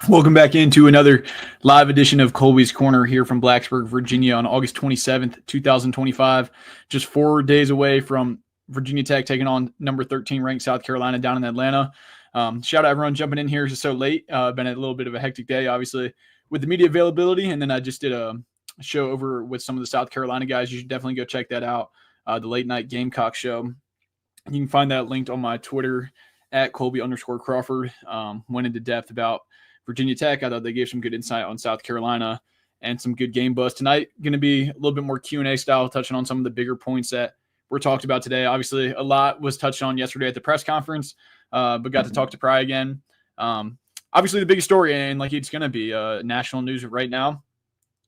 Welcome back into another live edition of Kolby's Corner here from Blacksburg, Virginia on August 27th, 2025. Just 4 days away from Virginia Tech taking on number 13 ranked South Carolina down in Atlanta. Shout out everyone jumping in here. It's so late. Been a little bit of a hectic day, obviously, with the media availability. And then I just did a show over with some of the South Carolina guys. You should definitely go check that out. The late night Gamecock show. You can find that linked on my Twitter at Kolby_Crawford. Went into depth about Virginia Tech. I thought they gave some good insight on South Carolina and some good game buzz. Tonight going to be a little bit more Q&A style, touching on some of the bigger points that were talked about today. Obviously, a lot was touched on yesterday at the press conference, but got to talk to Pry again. Obviously, the biggest story, and like it's going to be national news right now,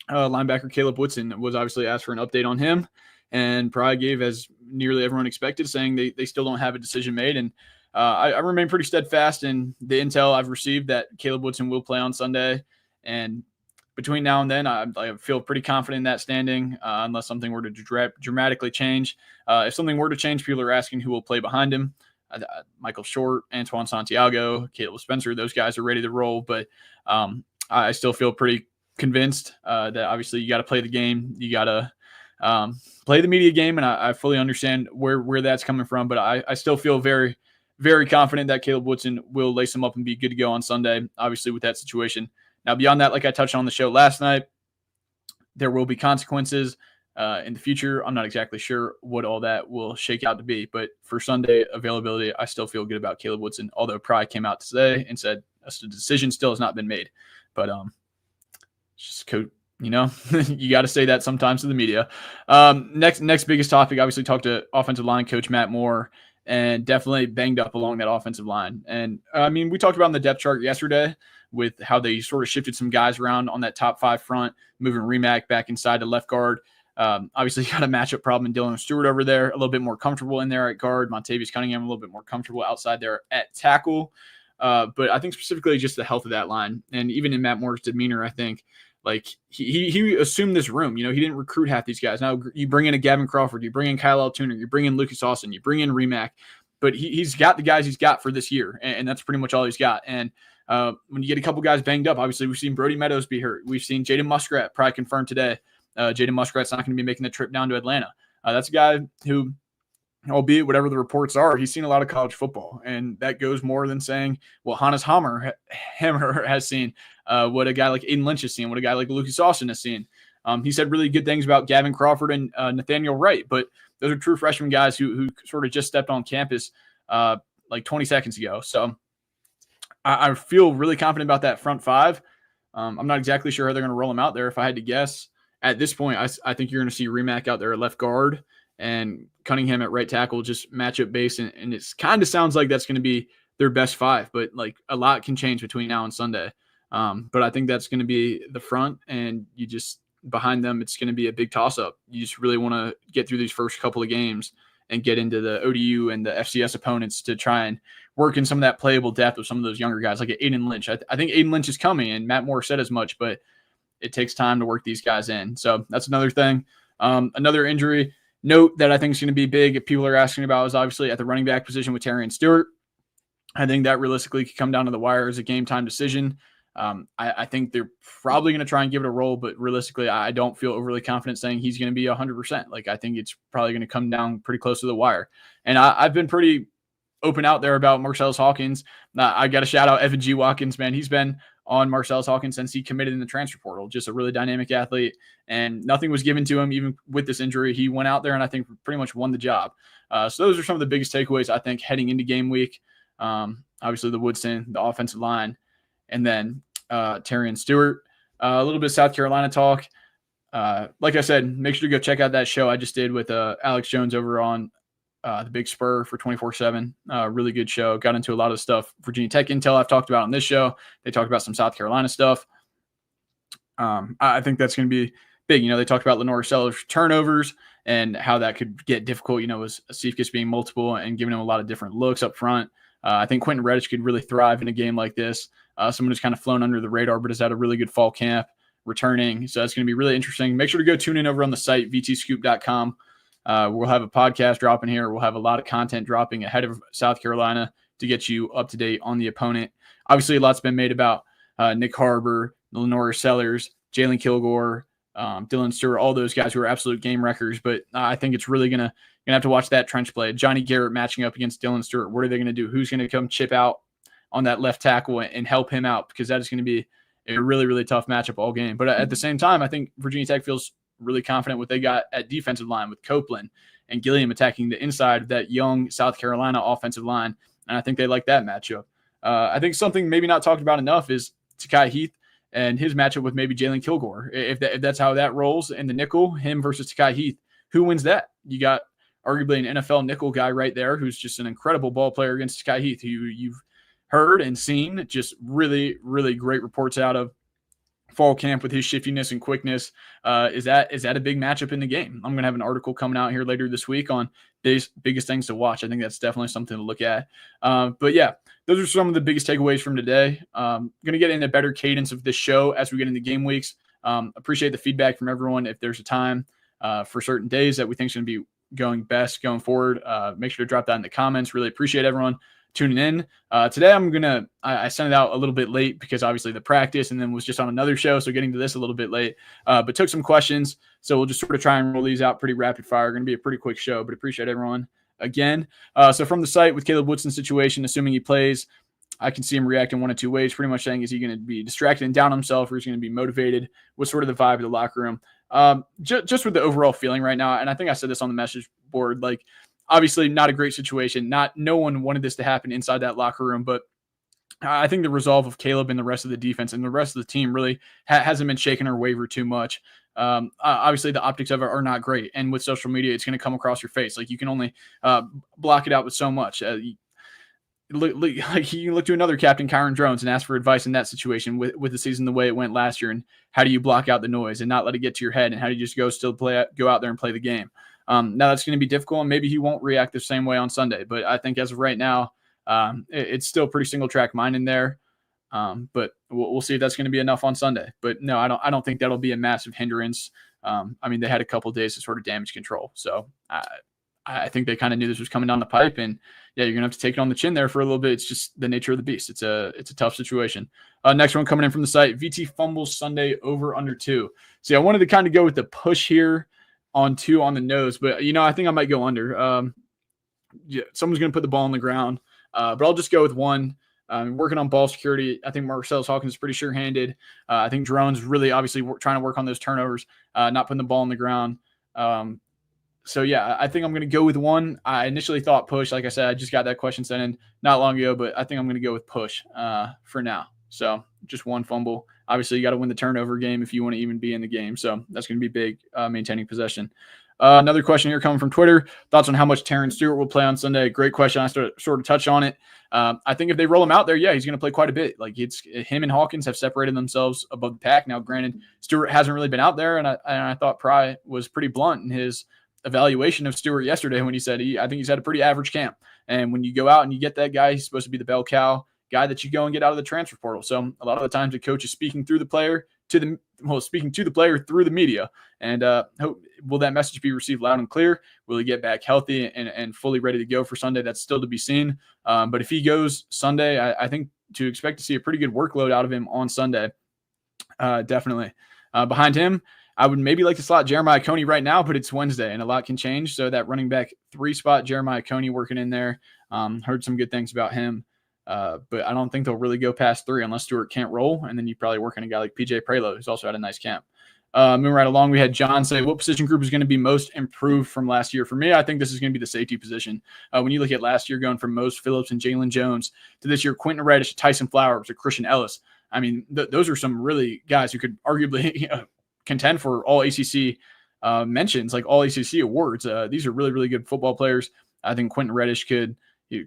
linebacker Caleb Woodson was obviously asked for an update on him, and Pry gave, as nearly everyone expected, saying they still don't have a decision made. And I remain pretty steadfast in the intel I've received that Caleb Woodson will play on Sunday. And between now and then, I feel pretty confident in that standing, unless something were to dramatically change. If something were to change, people are asking who will play behind him. Michael Short, Antoine Santiago, Caleb Spencer, those guys are ready to roll. But I still feel pretty convinced that obviously you got to play the game. You got to play the media game, and I fully understand where that's coming from. But I still feel very, very confident that Caleb Woodson will lace him up and be good to go on Sunday, obviously, with that situation. Now, beyond that, like I touched on the show last night, there will be consequences in the future. I'm not exactly sure what all that will shake out to be, but for Sunday availability, I still feel good about Caleb Woodson, although Pry came out today and said the decision still has not been made. But just you got to say that sometimes to the media. Next biggest topic, obviously talked to offensive line coach Matt Moore, and definitely banged up along that offensive line. And I mean, we talked about in the depth chart yesterday with how they sort of shifted some guys around on that top five front, moving Remack back inside to left guard. Obviously, you got a matchup problem in Dylan Stewart over there, a little bit more comfortable in there at guard. Montavious Cunningham a little bit more comfortable outside there at tackle. But I think specifically just the health of that line. And even in Matt Moore's demeanor, I think, like he assumed this room. He didn't recruit half these guys. Now you bring in a Gavin Crawford, you bring in Kyle Altuner, you bring in Lucas Austin, you bring in Remack, but he's got the guys he's got for this year, and that's pretty much all he's got. And when you get a couple guys banged up, obviously we've seen Brody Meadows be hurt. We've seen Jaden Muskrat probably confirmed today. Jaden Muskrat's not going to be making the trip down to Atlanta. That's a guy who, albeit whatever the reports are, he's seen a lot of college football, and that goes more than saying what Hannes Hammer has seen, what a guy like Aiden Lynch has seen, what a guy like Lucas Austin has seen. He said really good things about Gavin Crawford and Nathaniel Wright, but those are true freshman guys who sort of just stepped on campus like 20 seconds ago. So I feel really confident about that front five. I'm not exactly sure how they're going to roll them out there. If I had to guess, at this point, I think you're going to see Remack out there at left guard and Cunningham at right tackle, just matchup based. And it kind of sounds like that's going to be their best five, but like a lot can change between now and Sunday. But I think that's going to be the front, and you just behind them, it's going to be a big toss up. You just really want to get through these first couple of games and get into the ODU and the FCS opponents to try and work in some of that playable depth with some of those younger guys like Aiden Lynch. I think Aiden Lynch is coming, and Matt Moore said as much, but it takes time to work these guys in. So that's another thing. Another injury note that I think is going to be big, if people are asking about, is obviously at the running back position with Terrion Stewart. I think that realistically could come down to the wire as a game time decision. I think they're probably going to try and give it a roll, but realistically, I don't feel overly confident saying he's going to be 100%. Like, I think it's probably going to come down pretty close to the wire. And I've been pretty open out there about Marcellus Hawkins. I got to shout out Evan G. Watkins, man. He's been on Marcellus Hawkins since he committed in the transfer portal. Just a really dynamic athlete, and nothing was given to him even with this injury. He went out there and I think pretty much won the job. So those are some of the biggest takeaways, I think, heading into game week. Obviously the Woodson, the offensive line, and then Terrion Stewart. A little bit of South Carolina talk. Like I said, make sure to go check out that show I just did with Alex Jones over on the Big Spur for 24/7. Really good show. Got into a lot of stuff Virginia Tech intel I've talked about on this show. They talked about some South Carolina stuff. I think that's going to be big. They talked about Lenore Seller's turnovers and how that could get difficult, with Cephas being multiple and giving him a lot of different looks up front. I think Quentin Reddish could really thrive in a game like this. Someone who's kind of flown under the radar, but has had a really good fall camp returning. So that's going to be really interesting. Make sure to go tune in over on the site, vtscoop.com. We'll have a podcast dropping here. We'll have a lot of content dropping ahead of South Carolina to get you up to date on the opponent. Obviously, a lot's been made about Nick Harbor, Lenore Sellers, Jalen Kilgore, Dylan Stewart, all those guys who are absolute game wreckers. But I think it's really gonna have to watch that trench play. Johnny Garrett matching up against Dylan Stewart. What are they gonna do? Who's gonna come chip out on that left tackle and help him out? Because that is going to be a really, really tough matchup all game. But at the same time, I think Virginia Tech feels really confident what they got at defensive line with Copeland and Gilliam attacking the inside of that young South Carolina offensive line. And I think they like that matchup. I think something maybe not talked about enough is Takai Heath and his matchup with maybe Jalen Kilgore. If that's how that rolls in the nickel, him versus Takai Heath, who wins that? You got arguably an NFL nickel guy right there who's just an incredible ball player against Takai Heath, who you've heard and seen just really, really great reports out of fall camp with his shiftiness and quickness. Is that a big matchup in the game? I'm going to have an article coming out here later this week on biggest things to watch. I think that's definitely something to look at. But yeah, those are some of the biggest takeaways from today. Going to get in a better cadence of this show as we get into game weeks. Appreciate the feedback from everyone. If there's a time for certain days that we think is going to be going best going forward, make sure to drop that in the comments. Really appreciate everyone tuning in. Today I sent it out a little bit late because obviously the practice and then was just on another show. So getting to this a little bit late, but took some questions. So we'll just sort of try and roll these out pretty rapid fire. Going to be a pretty quick show, but appreciate everyone again. So from the site with Caleb Woodson's situation, assuming he plays, I can see him reacting one of two ways, pretty much saying, is he going to be distracted and down himself or is he going to be motivated? What's sort of the vibe of the locker room? Just with the overall feeling right now. And I think I said this on the message board, like, obviously not a great situation. No one wanted this to happen inside that locker room, but I think the resolve of Caleb and the rest of the defense and the rest of the team really hasn't been shaken or wavered too much. Obviously the optics of it are not great. And with social media, it's going to come across your face. Like you can only block it out with so much. You look to another captain, Kyron Drones, and ask for advice in that situation with the season the way it went last year. And how do you block out the noise and not let it get to your head? And how do you just go out there and play the game? Now that's going to be difficult, and maybe he won't react the same way on Sunday. But I think as of right now, it's still pretty single track mind in there. But we'll see if that's going to be enough on Sunday. But no, I don't think that'll be a massive hindrance. I mean, they had a couple of days to sort of damage control, so I think they kind of knew this was coming down the pipe. And yeah, you're gonna have to take it on the chin there for a little bit. It's just the nature of the beast. It's a tough situation. Next one coming in from the site: VT fumbles Sunday over under 2. See, I wanted to kind of go with the push here on 2 on the nose, but I think I might go under. Yeah, someone's going to put the ball on the ground, but I'll just go with 1. Working on ball security, I think Marcellus Hawkins is pretty sure-handed. I think Drone's really obviously trying to work on those turnovers, not putting the ball on the ground. So yeah, I think I'm going to go with 1. I initially thought push. Like I said, I just got that question sent in not long ago, but I think I'm going to go with push for now. So just 1 fumble. Obviously, you got to win the turnover game if you want to even be in the game. So that's going to be big, maintaining possession. Another question here coming from Twitter. Thoughts on how much Terrence Stewart will play on Sunday? Great question. I sort of touched on it. I think if they roll him out there, yeah, he's going to play quite a bit. Like it's him and Hawkins have separated themselves above the pack. Now, granted, Stewart hasn't really been out there, and I thought Pry was pretty blunt in his evaluation of Stewart yesterday when he said I think he's had a pretty average camp. And when you go out and you get that guy, he's supposed to be the bell cow guy that you go and get out of the transfer portal. So a lot of the times the coach is speaking through the player speaking to the player through the media. And will that message be received loud and clear? Will he get back healthy and fully ready to go for Sunday? That's still to be seen. But if he goes Sunday, I think to expect to see a pretty good workload out of him on Sunday. Definitely. Behind him, I would maybe like to slot Jeremiah Coney right now, but it's Wednesday and a lot can change. So that running back 3 spot, Jeremiah Coney working in there. Heard some good things about him. But I don't think they'll really go past 3 unless Stewart can't roll. And then you probably work on a guy like PJ Prelo, who's also had a nice camp. Moving right along, we had John say, what position group is going to be most improved from last year? For me, I think this is going to be the safety position. When you look at last year going from Mose Phillips and Jalen Jones to this year, Quentin Reddish, Tyson Flowers, or Christian Ellis. I mean, those are some really guys who could arguably contend for all ACC mentions, like all ACC awards. These are really, really good football players. I think Quentin Reddish could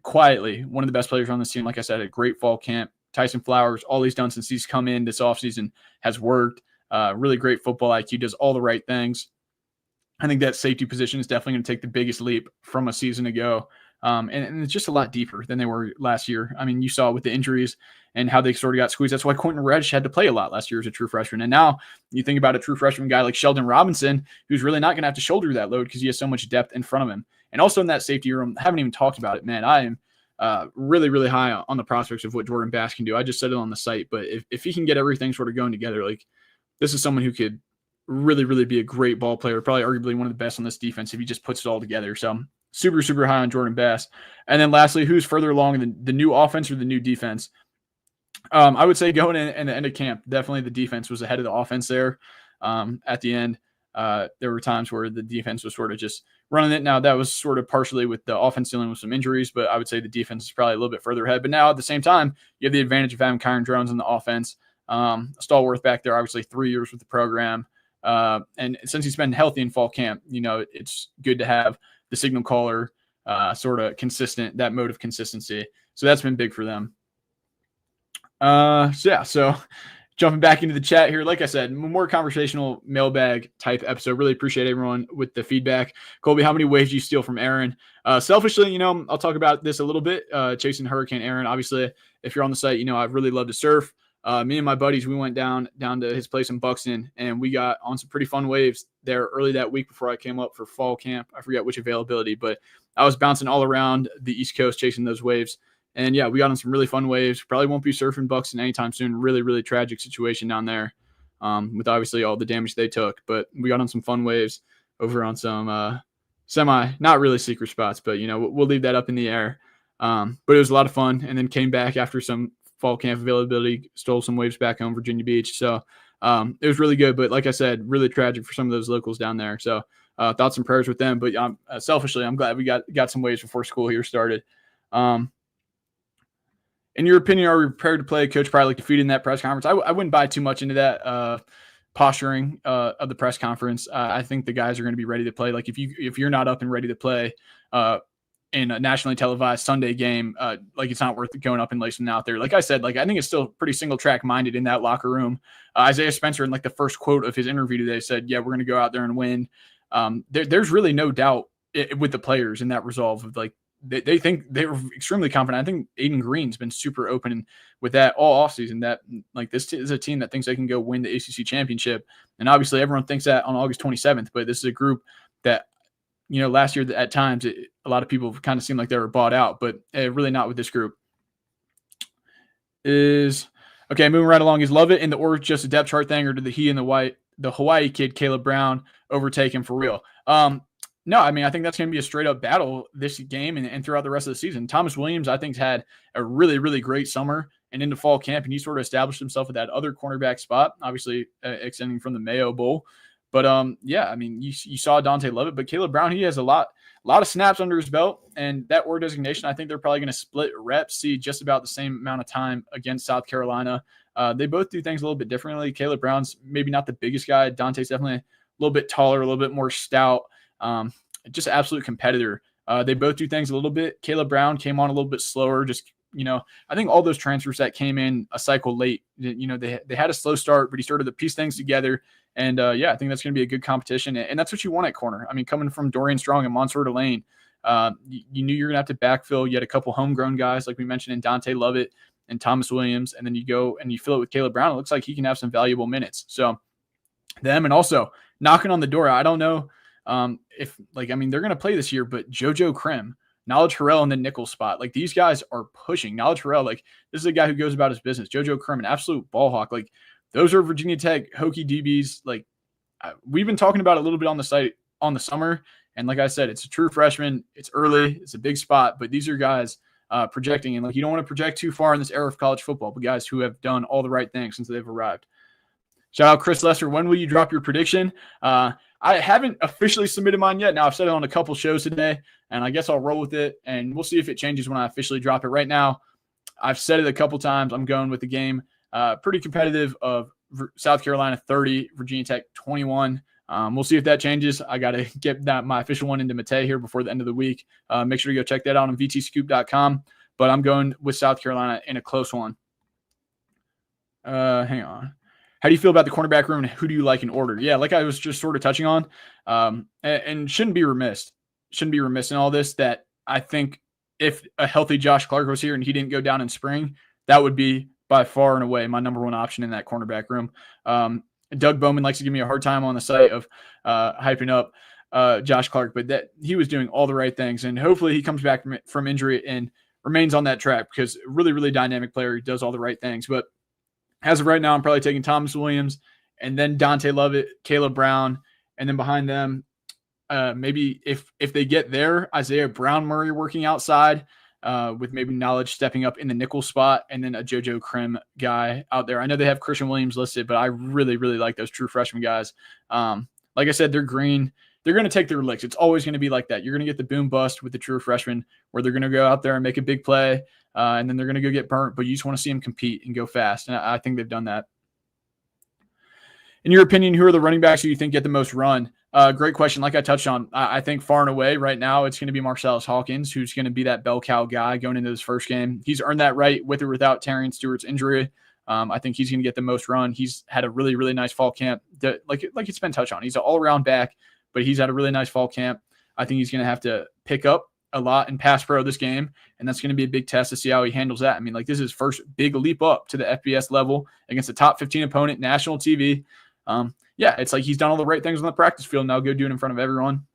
quietly one of the best players on this team. Like I said, a great fall camp. Tyson Flowers, all he's done since he's come in this offseason has worked. Really great football IQ, does all the right things. I think that safety position is definitely going to take the biggest leap from a season ago. And it's just a lot deeper than they were last year. I mean, you saw with the injuries and how they sort of got squeezed. That's why Quentin Reddish had to play a lot last year as a true freshman. And now you think about a true freshman guy like Sheldon Robinson, who's really not going to have to shoulder that load because he has so much depth in front of him. And also in that safety room, I haven't even talked about it, man. I am really, really high on the prospects of what Jordan Bass can do. I just said it on the site, but if he can get everything sort of going together, like this is someone who could really, really be a great ball player, probably arguably one of the best on this defense if he just puts it all together. So super, super high on Jordan Bass. And then lastly, who's further along in the new offense or the new defense? I would say going in the end of camp, definitely the defense was ahead of the offense there. At the end, there were times where the defense was sort of just running it. Now, that was sort of partially with the offense dealing with some injuries, but I would say the defense is probably a little bit further ahead. But now, at the same time, you have the advantage of having Kyron Drones in the offense. Stalworth back there, obviously 3 years with the program. And since he's been healthy in fall camp, it's good to have the signal caller sort of consistent, that mode of consistency. So that's been big for them. So jumping back into the chat here, like I said, more conversational mailbag type episode. Really appreciate everyone with the feedback. Kolby, how many waves do you steal from Aaron? Selfishly, I'll talk about this a little bit. Chasing Hurricane Aaron, obviously, if you're on the site, I'd really love to surf. Me and my buddies, we went down to his place in Buxton, and we got on some pretty fun waves there early that week before I came up for fall camp. I forget which availability, but I was bouncing all around the East Coast chasing those waves. And yeah, we got on some really fun waves. Probably won't be surfing Buxton anytime soon. Really, really tragic situation down there with obviously all the damage they took. But we got on some fun waves over on some not really secret spots, but, we'll leave that up in the air. But it was a lot of fun, and then came back after some fall camp availability, stole some waves back home, Virginia Beach. So it was really good. But like I said, really tragic for some of those locals down there. So thoughts and prayers with them. But selfishly, I'm glad we got some waves before school here started. In your opinion, are we prepared to play Coach Prylich defeated in that press conference? I wouldn't buy too much into that posturing of the press conference. I think the guys are going to be ready to play. Like if you're not up and ready to play in a nationally televised Sunday game, like it's not worth going up and lacing out there. Like I said, like I think it's still pretty single track minded in that locker room. Isaiah Spencer, in like the first quote of his interview today, said, "Yeah, we're going to go out there and win." There's really no doubt with the players in that resolve of like. They think they were extremely confident. I think Aiden Green's been super open with that all offseason, that like this is a team that thinks they can go win the ACC championship. And obviously everyone thinks that on August 27th, but this is a group that, last year at times, a lot of people kind of seemed like they were bought out, but really not with this group. Okay, moving right along. Is Lovett in the org just a depth chart thing, or did he and the Hawaii kid, Caleb Brown, overtake him for real? No, I mean, I think that's going to be a straight-up battle this game and throughout the rest of the season. Thomas Williams, I think, has had a really, really great summer and into fall camp, and he sort of established himself at that other cornerback spot, obviously extending from the Mayo Bowl. But, yeah, I mean, you saw Dante Lovett, but Caleb Brown, he has a lot of snaps under his belt, and that org designation, I think they're probably going to split reps, see just about the same amount of time against South Carolina. They both do things a little bit differently. Caleb Brown's maybe not the biggest guy. Dante's definitely a little bit taller, a little bit more stout. Just absolute competitor. They both do things a little bit. Caleb Brown came on a little bit slower. Just, I think all those transfers that came in a cycle late, they had a slow start, but he started to piece things together. And yeah, I think that's going to be a good competition. And that's what you want at corner. I mean, coming from Dorian Strong and Mansour Delane, you knew you're going to have to backfill. You had a couple homegrown guys, like we mentioned, in Dante Lovett and Thomas Williams. And then you go and you fill it with Caleb Brown. It looks like he can have some valuable minutes. So them, and also knocking on the door. I don't know. They're going to play this year, but JoJo Krim, Knowledge Harrell in the nickel spot, like these guys are pushing. Knowledge Harrell, like this is a guy who goes about his business. JoJo Krim, an absolute ball hawk. Like those are Virginia Tech hokey DBs. Like we've been talking about it a little bit on the site on the summer. And like I said, it's a true freshman. It's early. It's a big spot, but these are guys projecting. And like, you don't want to project too far in this era of college football, but guys who have done all the right things since they've arrived. Shout out Chris Lester. When will you drop your prediction? I haven't officially submitted mine yet. Now I've said it on a couple shows today, and I guess I'll roll with it, and we'll see if it changes when I officially drop it. Right now, I've said it a couple times. I'm going with the game. Pretty competitive of South Carolina 30, Virginia Tech 21. We'll see if that changes. I got to get my official one into Mate here before the end of the week. Make sure to go check that out on vtscoop.com. But I'm going with South Carolina in a close one. Hang on. How do you feel about the cornerback room, and who do you like in order? Yeah, like I was just sort of touching on, and shouldn't be remiss in all this, that I think if a healthy Josh Clark was here and he didn't go down in spring, that would be by far and away my number one option in that cornerback room. Doug Bowman likes to give me a hard time on the site of hyping up Josh Clark, but that he was doing all the right things, and hopefully he comes back from injury and remains on that track, because really, really dynamic player. He does all the right things. But as of right now, I'm probably taking Thomas Williams and then Dante Lovett, Caleb Brown, and then behind them, maybe if they get there, Isaiah Brown Murray working outside, with maybe Knowledge stepping up in the nickel spot, and then a JoJo Krim guy out there. I know they have Christian Williams listed, but I really, really like those true freshman guys. Like I said, they're green. They're going to take their licks. It's always going to be like that. You're going to get the boom bust with the true freshmen, where they're going to go out there and make a big play, and then they're going to go get burnt, but you just want to see them compete and go fast. And I think they've done that. In your opinion, who are the running backs who you think get the most run? Great question. Like I touched on, I think far and away right now, it's going to be Marcellus Hawkins, who's going to be that bell cow guy going into this first game. He's earned that right with or without Tarian Stewart's injury. I think he's going to get the most run. He's had a really, really nice fall camp. Like it's been touched on. He's an all-around back, but he's had a really nice fall camp. I think he's going to have to pick up a lot in pass pro this game, and that's going to be a big test to see how he handles that. I mean, like, this is his first big leap up to the FBS level against a top 15 opponent, national TV. Yeah, it's like he's done all the right things on the practice field. Now go do it in front of everyone.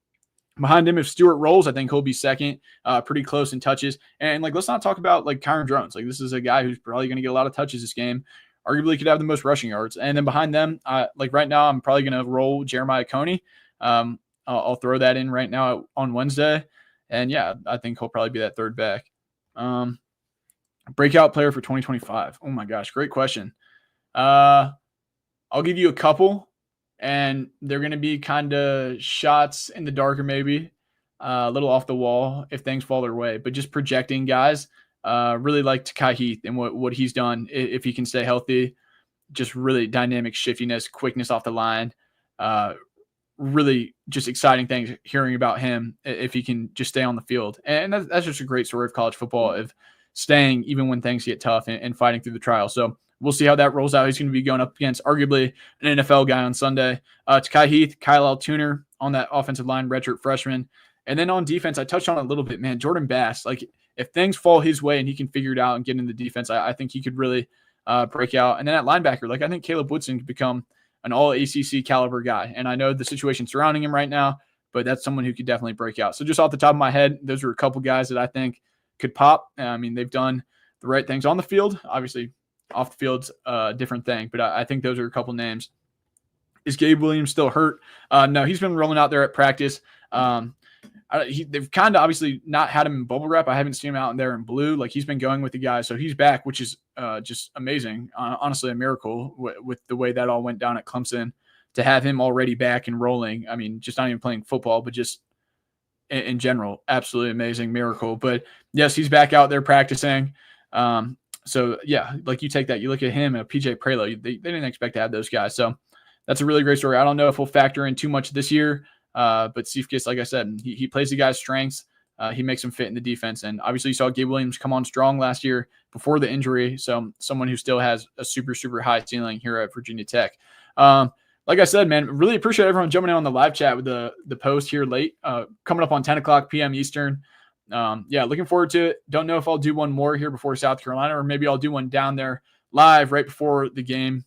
Behind him, if Stewart rolls, I think he'll be second, pretty close in touches. And like, let's not talk about like Kyron Drones. Like, this is a guy who's probably going to get a lot of touches this game. Arguably could have the most rushing yards. And then behind them, like right now, I'm probably going to roll Jeremiah Coney. I'll throw that in right now on Wednesday. And yeah, I think he'll probably be that third back. Breakout player for 2025. Oh my gosh, great question. I'll give you a couple, and they're going to be kind of shots in the dark, or maybe a little off the wall if things fall their way. But just projecting guys, really like Takai Heath and what he's done if he can stay healthy. Just really dynamic shiftiness, quickness off the line. Really just exciting things hearing about him if he can just stay on the field. And that's just a great story of college football, of staying even when things get tough and fighting through the trial. So we'll see how that rolls out. He's going to be going up against arguably an NFL guy on Sunday. Takai Heath, Kyle Altuner on that offensive line, redshirt freshman. And then on defense, I touched on it a little bit, man. Jordan Bass, like if things fall his way and he can figure it out and get into the defense, I think he could really break out. And then at linebacker, like I think Caleb Woodson could become an all ACC caliber guy. And I know the situation surrounding him right now, but that's someone who could definitely break out. So just off the top of my head, those are a couple guys that I think could pop. I mean, they've done the right things on the field. Obviously, off the field's a different thing, but I think those are a couple names. Is Gabe Williams still hurt? No, he's been rolling out there at practice. They've kind of obviously not had him in bubble wrap. I haven't seen him out in there in blue. Like, he's been going with the guys, so he's back, which is just amazing. Honestly, a miracle with the way that all went down at Clemson, to have him already back and rolling. I mean, just not even playing football, but just in general, absolutely amazing miracle. But yes, he's back out there practicing. So yeah, like you take that, you look at him and PJ Prelo, they didn't expect to have those guys. So that's a really great story. I don't know if we'll factor in too much this year, but Cephas, like I said, he plays the guy's strengths. He makes him fit in the defense. And obviously you saw Gabe Williams come on strong last year before the injury. So someone who still has a super, super high ceiling here at Virginia Tech. Like I said, man, really appreciate everyone jumping in on the live chat with the post here late, coming up on 10 o'clock p.m. Eastern. Yeah, looking forward to it. Don't know if I'll do one more here before South Carolina, or maybe I'll do one down there live right before the game.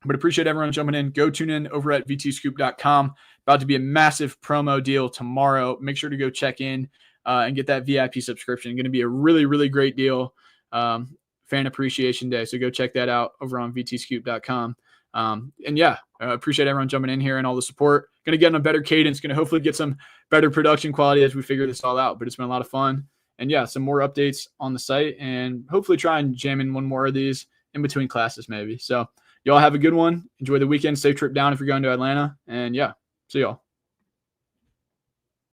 But appreciate everyone jumping in. Go tune in over at vtscoop.com. About to be a massive promo deal tomorrow. Make sure to go check in and get that VIP subscription. Going to be a really, really great deal. Fan Appreciation Day. So go check that out over on vtscoop.com. And yeah, appreciate everyone jumping in here and all the support. Going to get on a better cadence. Going to hopefully get some better production quality as we figure this all out. But it's been a lot of fun. And yeah, some more updates on the site, and hopefully try and jam in one more of these in between classes maybe. So y'all have a good one. Enjoy the weekend. Safe trip down if you're going to Atlanta. And yeah, see y'all.